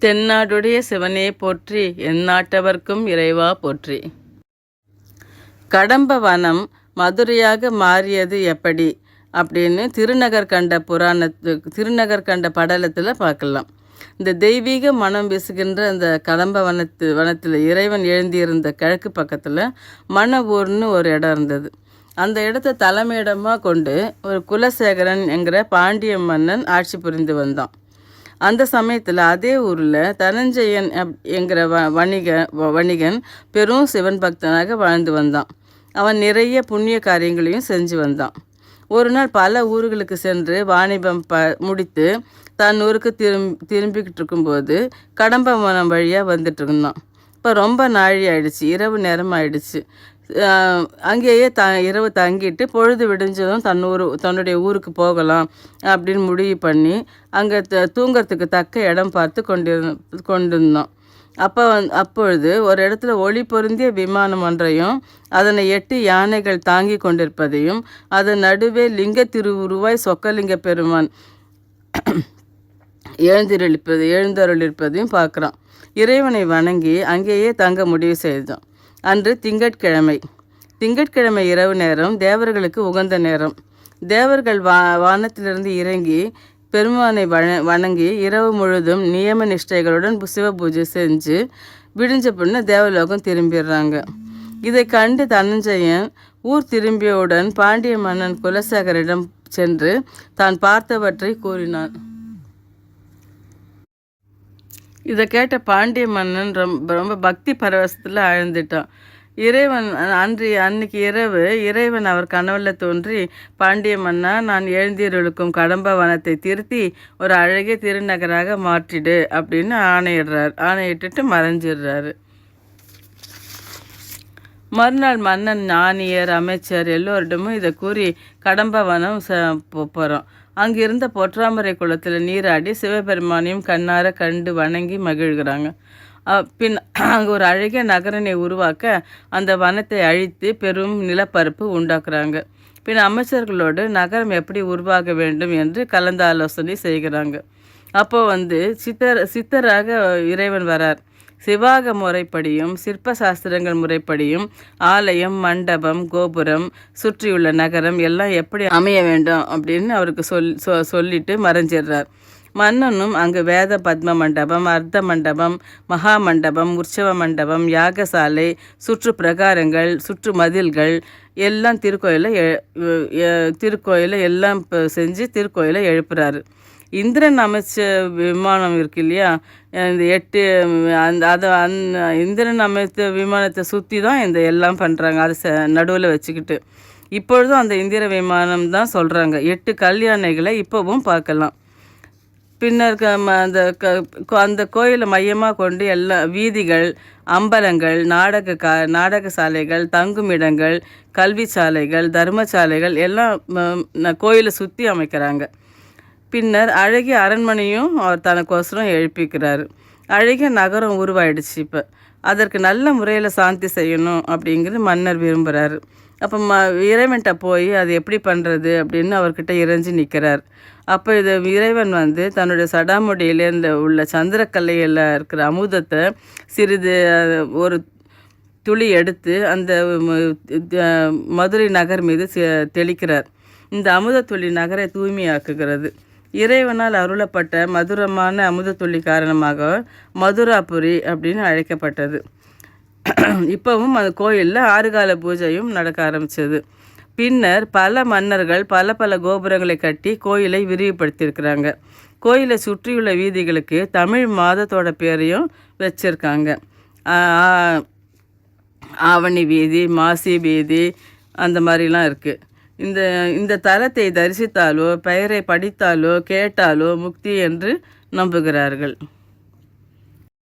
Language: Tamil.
தென்னாடுடைய சிவனே போற்றி, எந்நாட்டவர்க்கும் இறைவா போற்றி. கடம்ப வனம் மதுரையாக மாறியது எப்படி அப்படின்னு திருநகர் கண்ட படலத்தில் பார்க்கலாம். இந்த தெய்வீக மனம் வீசுகின்ற அந்த கடம்ப வனத்தில் இறைவன் எழுந்தியிருந்த கிழக்கு பக்கத்தில் மன ஊர்னு ஒரு இடம் இருந்தது. அந்த இடத்த தலைமையிடமாக கொண்டு ஒரு குலசேகரன் என்கிற பாண்டிய மன்னன் ஆட்சி புரிந்து வந்தான். அந்த சமயத்தில் அதே ஊரில் தனஞ்சயன் என்கிற வணிகன் பெரும் சிவன் பக்தனாக வாழ்ந்து வந்தான். அவன் நிறைய புண்ணிய காரியங்களையும் செஞ்சு வந்தான். ஒரு நாள் பல ஊர்களுக்கு சென்று வாணிபம் முடித்து தன் ஊருக்கு திரும்பிக்கிட்டு இருக்கும்போது கடம்ப வனம் வழியாக வந்துட்டு இருந்தான். இப்போ ரொம்ப நாழி ஆயிடுச்சு, இரவு நேரம் ஆயிடுச்சு. அங்கேயே இரவு தங்கிட்டு பொழுது விடிஞ்சதும் தன்னுடைய ஊருக்கு போகலாம் அப்படின்னு முடிவு பண்ணி அங்கே தூங்கிறதுக்கு தக்க இடம் பார்த்து கொண்டிருந்தோம். அப்பொழுது ஒரு இடத்துல ஒளி பொருந்திய விமானம் ஒன்றையும் அதனை 8 யானைகள் தாங்கி கொண்டிருப்பதையும் அதன் நடுவே லிங்க திருவுருவாய் சொக்கலிங்க பெருமான் எழுந்தருளிருப்பதையும் பார்க்குறான். இறைவனை வணங்கி அங்கேயே தங்க முடிவு செய்தோம். அன்று திங்கட்கிழமை இரவு நேரம் தேவர்களுக்கு உகந்த நேரம். தேவர்கள் வானத்திலிருந்து இறங்கி பெருமானை வணங்கி இரவு முழுதும் நியம நிஷ்டைகளுடன் சிவ பூஜை செஞ்சு விடிஞ்ச பின்ன தேவலோகம் திரும்பிடுறாங்க. இதை கண்டு தனஞ்சயன் ஊர் திரும்பியவுடன் பாண்டிய மன்னன் குலசேகரிடம் சென்று தான் பார்த்தவற்றை கூறினான். இதை கேட்ட பாண்டிய மன்னன் ரொம்ப பக்தி பரவசத்தில் ஆழ்ந்துட்டான். அன்னைக்கு இரவு இறைவன் அவர் கனவுல தோன்றி, பாண்டிய மன்னா, நான் எழுந்தருளுக்கும் கடம்ப வனத்தை திருத்தி ஒரு அழகிய திருநகராக மாற்றிடு அப்படின்னு ஆணையிட்டுட்டு மறைஞ்சிடுறாரு. மறுநாள் மன்னன் ஞானியர் அமைச்சர் எல்லோரிடமும் இதை கூறி கடம்ப வனம் போகிறோம். அங்கிருந்த பொற்றாமரை குளத்தில் நீராடி சிவபெருமானையும் கண்ணார கண்டு வணங்கி மகிழ்கிறாங்க. பின் அங்கே ஒரு அழகிய நகரனை உருவாக்க அந்த வனத்தை அழித்து பெரும் நிலப்பரப்பு உண்டாக்குறாங்க. பின் அமைச்சர்களோடு நகரம் எப்படி உருவாக வேண்டும் என்று கலந்து ஆலோசனை செய்கிறாங்க. அப்போ சித்தராக இறைவன் வரார். சிவாக முறைப்படியும் சிற்ப சாஸ்திரங்கள் முறைப்படியும் ஆலயம், மண்டபம், கோபுரம், சுற்றியுள்ள நகரம் எல்லாம் எப்படி அமைய வேண்டும் அப்படின்னு அவருக்கு சொல்லிட்டு மறைஞ்சிடுறார். மன்னனும் அங்கு வேத பத்ம மண்டபம், அர்த்த மண்டபம், மகா மண்டபம், உற்சவ மண்டபம், யாகசாலை, சுற்று பிரகாரங்கள், சுற்று மதில்கள் எல்லாம் திருக்கோயிலை எல்லாம் செஞ்சு திருக்கோயிலை எழுப்புறாரு. இந்திரன் அமைச்ச விமானம் இருக்கு இல்லையா, இந்த இந்திரன் அமைத்த விமானத்தை சுற்றி தான் இந்த எல்லாம் பண்ணுறாங்க. அதை நடுவில் வச்சுக்கிட்டு இப்பொழுதும் அந்த இந்திர விமானம் தான் சொல்கிறாங்க. 8 கல்யாணைகளை இப்போவும் பார்க்கலாம். பின்னர் அந்த கோயிலை மையமாக கொண்டு எல்லா வீதிகள், அம்பலங்கள், நாடக சாலைகள், தங்குமிடங்கள், கல்வி சாலைகள், தர்மசாலைகள் எல்லாம் கோயிலை சுற்றி அமைக்கிறாங்க. பின்னர் அழகிய அரண்மனையும் அவர் தனக்கோசரம் எழுப்பிக்கிறாரு. அழகிய நகரம் உருவாயிடுச்சு. இப்போ அதற்கு நல்ல முறையில் சாந்தி செய்யணும் அப்படிங்கிறது மன்னர் விரும்புகிறாரு. அப்போ இறைவன்கிட்ட போய் அது எப்படி பண்ணுறது அப்படின்னு அவர்கிட்ட இறைஞ்சி நிற்கிறார். அப்போ இறைவன் தன்னுடைய சடாமுடியிலேருந்து உள்ள சந்திரக்கல்லையில் இருக்கிற அமுதத்தை சிறிது ஒரு துளி எடுத்து அந்த மதுரை நகர் மீது தெளிக்கிறார். இந்த அமுத துளி நகரை தூய்மையாக்குகிறது. இறைவனால் அருளப்பட்ட மதுரமான அமுத துளி காரணமாக மதுராபுரி அப்படின்னு அழைக்கப்பட்டது. இப்போவும் அந்த கோயிலில் 6 கால பூஜையும் நடக்க ஆரம்பித்தது. பின்னர் பல மன்னர்கள் பல கோபுரங்களை கட்டி கோயிலை விரிவுபடுத்தியிருக்கிறாங்க. கோயிலை சுற்றியுள்ள வீதிகளுக்கு தமிழ் மாதத்தோட பேரையும் வச்சுருக்காங்க. ஆவணி வீதி, மாசி வீதி, அந்த மாதிரிலாம் இருக்குது. இந்த தலத்தை தரிசித்தாலோ பெயரை படித்தாலோ கேட்டாலோ முக்தி என்று நம்புகிறார்கள்.